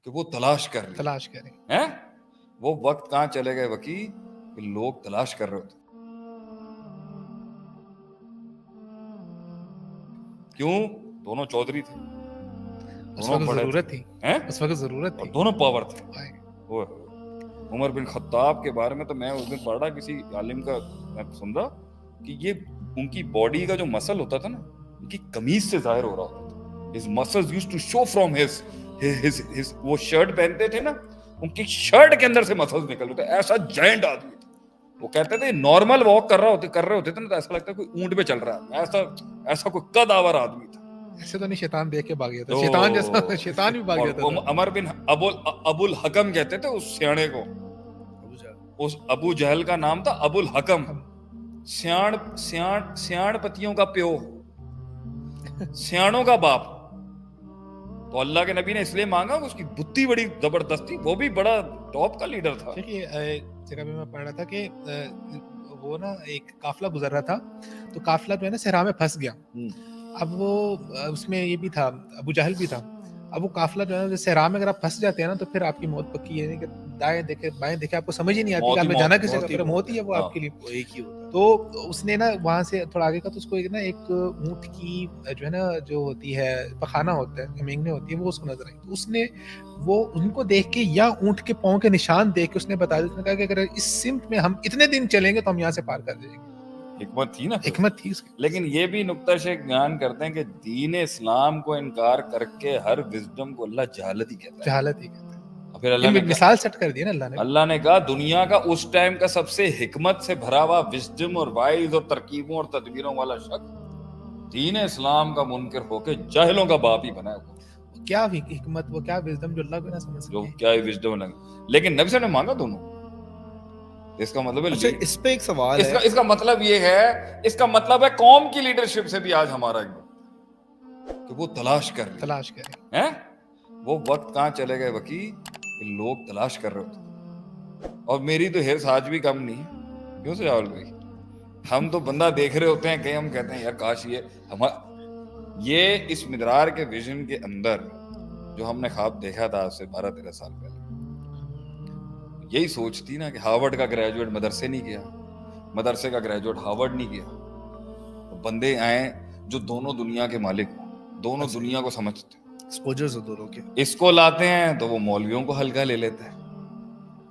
کہ وہ تلاش کر رہی تلاش کریں. ہے. وہ وقت کہاں چلے گئے وکی کہ لوگ تلاش کر رہے ہوتے. کیوں؟ دونوں چودھری تھے, اس دونوں وقت بڑے ضرورت تھے, تھی, اس وقت ضرورت اور تھی. دونوں پاور تھے. آئے. اوہ، عمر بن خطاب کے بارے میں تو میں اس دن پڑھ رہا کسی عالم کا, میں سن رہا کہ یہ ان کی باڈی کا جو مسل ہوتا تھا نا, ان کی قمیض سے ظاہر ہو رہا ہوتا تھا. his muscles used to show from his وہ شرٹ پہنتے تھے نا, ان کی شرٹ کے اندر سے مسلز نکل رہے تھے. ایسا جائنٹ آدمی تھا. وہ کہتے تھے نارمل واک کر رہے ہوتے تھے نا, تو ایسا لگتا ہے کوئی اونٹ پہ چل رہا ہے. ایسا کوئی قد آور آدمی تھا. ایسے تو نہیں شیطان دیکھ کے بھاگ جاتا, شیطان جیسا شیطان بھی بھاگ جاتا تھا. عمر بن ابو الحکم کہتے تھے اس سیانے کو. اس ابو جہل کا نام تھا ابو الحکم, سیاڑ پتیوں کا پیو, سیاڑوں کا باپ. تو اللہ کے نبی نے اس لیے مانگا, اس کی بتی بڑی زبردست تھی, وہ بھی بڑا ٹاپ کا لیڈر تھا. دیکھیے جگہ پہ میں پڑھ رہا تھا کہ وہ نا ایک قافلہ گزر رہا تھا, تو قافلہ جو ہے نا صحرا میں پھنس گیا. اب وہ اس میں یہ بھی تھا, ابو جہل بھی تھا. اب وہ قافلہ جو ہے نا صحرا میں اگر آپ پھنس جاتے ہیں نا, تو پھر آپ کی موت پکی ہے. کہ دائیں دیکھے بائیں دیکھے آپ کو سمجھ ہی نہیں آتی کہ آپ نے جانا کس جگہ, پھر موت ہی ہے وہ آپ کے لیے. تو اس نے نا وہاں سے تھوڑا آگے کا, تو اس کو ایک نا ایک اونٹ کی جو ہے نا جو ہوتی ہے پخانہ ہوتا ہے, مینگنے ہوتی ہے, وہ اس کو نظر آئی. تو اس نے وہ ان کو دیکھ کے یا اونٹ کے پاؤں کے نشان دیکھ کے اس نے بتا دیا, کہا کہ اگر اس سمت میں ہم اتنے دن چلیں گے تو ہم یہاں سے پار کر جائیں گے. حکمت تھی نا, حکمت تھی اس کی. لیکن یہ بھی نکتہ شیخ بیان کرتے ہیں کہ دین اسلام کو انکار کر کے ہر وزڈم کو اللہ جہالت ہی کہتا ہے. جہالت ہی کہتا ہے. پھر اللہ نے مثال سیٹ کر دی نا اللہ نے کہا دنیا کا اس ٹائم کا سب سے حکمت سے بھرا ہوا وزڈم اور وائز اور ترکیبوں اور تدبیروں والا شخص دین اسلام کا منکر ہو کے جاہلوں کا باپ ہی بنا ہے. کیا حکمت, وہ کیا وزڈم جو اللہ کو نہ سمجھ سکے, جو کیا وزڈم لگا. لیکن نبی صاحب نے مانگا دونوں. اس کا مطلب ہے اس پہ ایک سوال ہے, اس کا مطلب یہ ہے, اس کا مطلب ہے قوم کی لیڈرشپ سے بھی آج ہمارا کہ وہ تلاش کر رہی ہے. وہ وقت کہاں چلے گئے وکی کہ لوگ تلاش کر رہے ہوتے. اور میری تو ہرس آج بھی کم نہیں ہے. کیوں سجاول بھائی, ہم تو بندہ دیکھ رہے ہوتے ہیں کہ ہم کہتے ہیں یار کاش یہ اس مدرار کے ویژن کے اندر جو ہم نے خواب دیکھا تھا آج سے 12-13 سال پہلے, یہی سوچ تھی نا کہ ہارورڈ کا گریجویٹ مدرسے نہیں کیا, مدرسے کا گریجویٹ ہارورڈ نہیں کیا. بندے آئیں جو دونوں دنیا کے مالک ہوں, دونوں دنیا کو سمجھتے ہیں, ایکسپوجرز ہیں دونوں کے. اس کو لاتے ہیں تو وہ مولویوں کو ہلکا لے لیتا ہے,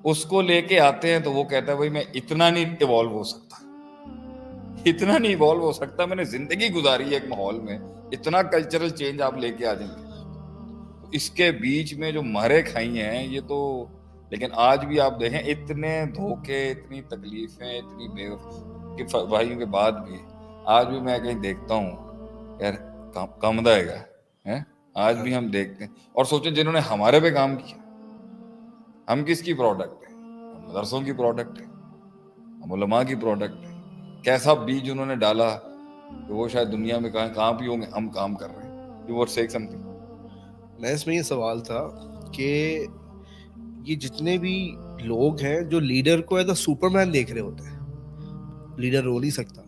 اس کو لے کے آتے ہیں تو وہ کہتا ہے بھائی میں اتنا نہیں ایوالو ہو سکتا, اتنا نہیں ایوالو ہو سکتا, میں نے زندگی گزاری ہے ایک ماحول میں, اتنا کلچرل چینج آپ لے کے آ جائیں گے. اس کے بیچ میں جو مارے کھائی ہیں یہ تو, لیکن آج بھی آپ دیکھیں اتنے دھوکے, اتنی تکلیفیں, اتنی بے بھائیوں کے بعد بھی آج بھی میں کہیں دیکھتا ہوں یار کم دائے گا ہے. آج بھی ہم دیکھتے ہیں اور سوچیں جنہوں نے ہمارے پہ کام کیا, ہم کس کی پروڈکٹ ہیں, ہم مدرسوں کی پروڈکٹ ہیں, ہم علماء کی پروڈکٹ ہیں. کیسا بیج انہوں نے ڈالا کہ وہ شاید دنیا میں کہاں بھی ہوں گے, ہم کام کر رہے ہیں. You would say something. میں اس میں یہ سوال تھا کہ یہ جتنے بھی لوگ ہیں جو لیڈر کو ایز اے سپر مین دیکھ رہے ہوتے ہیں, لیڈر رو نہیں سکتا,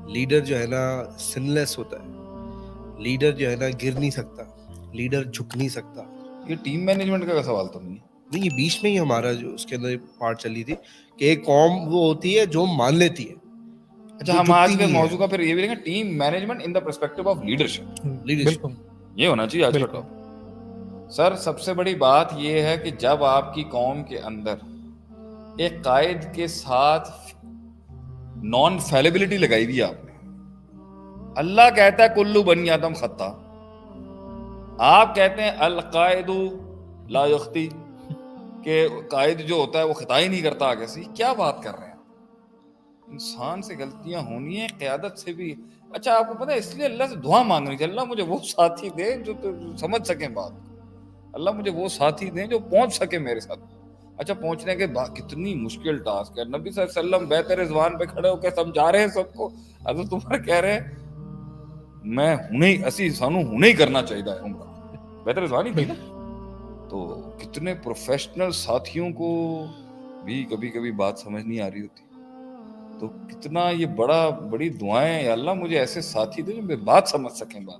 لیڈر جو ہے نا سن لیس ہوتا ہے, لیڈر جو ہے نا گر نہیں سکتا, لیڈر جھک نہیں سکتا. یہ ٹیم مینجمنٹ کا سوال تو نہیں ہے. نہیں, یہ بیچ میں ہی ہمارا جو اس کے اندر پارٹ چلی تھی کہ ایک قوم وہ ہوتی ہے جو مان لیتی ہے. اچھا, ہم آج کے موضوع کا پھر یہ بھی لیں گے team management in the perspective of leadership. بالکل یہ ہونا چاہیے آج کا. سر سب سے بڑی بات یہ ہے کہ جب آپ کی قوم کے اندر ایک قائد کے ساتھ نان فیلیبلٹی لگائی ہوئی آپ نے, اللہ کہتا ہے کلو بنی آدم خطا, آپ کہتے ہیں القائد لا یخطی, کہ قائد جو ہوتا ہے وہ خطا ہی نہیں کرتا آگے سے. کیا بات کر رہے ہیں, انسان سے غلطیاں ہونی ہیں, قیادت سے بھی. اچھا آپ کو پتا ہے اس لیے اللہ سے دعا مانگنی چاہیے, اللہ مجھے وہ ساتھی دے جو سمجھ سکیں بات, اللہ مجھے وہ ساتھی دیں جو پہنچ سکے میرے ساتھ. اچھا پہنچنے کے بعد کتنی مشکل ٹاسک ہے. نبی صلی اللہ علیہ وسلم بیت رضوان پہ کھڑے ہو کے سمجھا رہے ہیں سب کو, حضرت تمہارے کہہ رہے ہیں میں ہنے اسی سانو ہنے ہی کرنا چاہیے عمرہ, بیت رضوان ہی تھی نا. تو کتنے پروفیشنل ساتھیوں کو بھی کبھی کبھی بات سمجھ نہیں آ رہی ہوتی, تو کتنا یہ بڑی دعائیں, اللہ مجھے ایسے ساتھی دے جو میری بات سمجھ سکیں بات.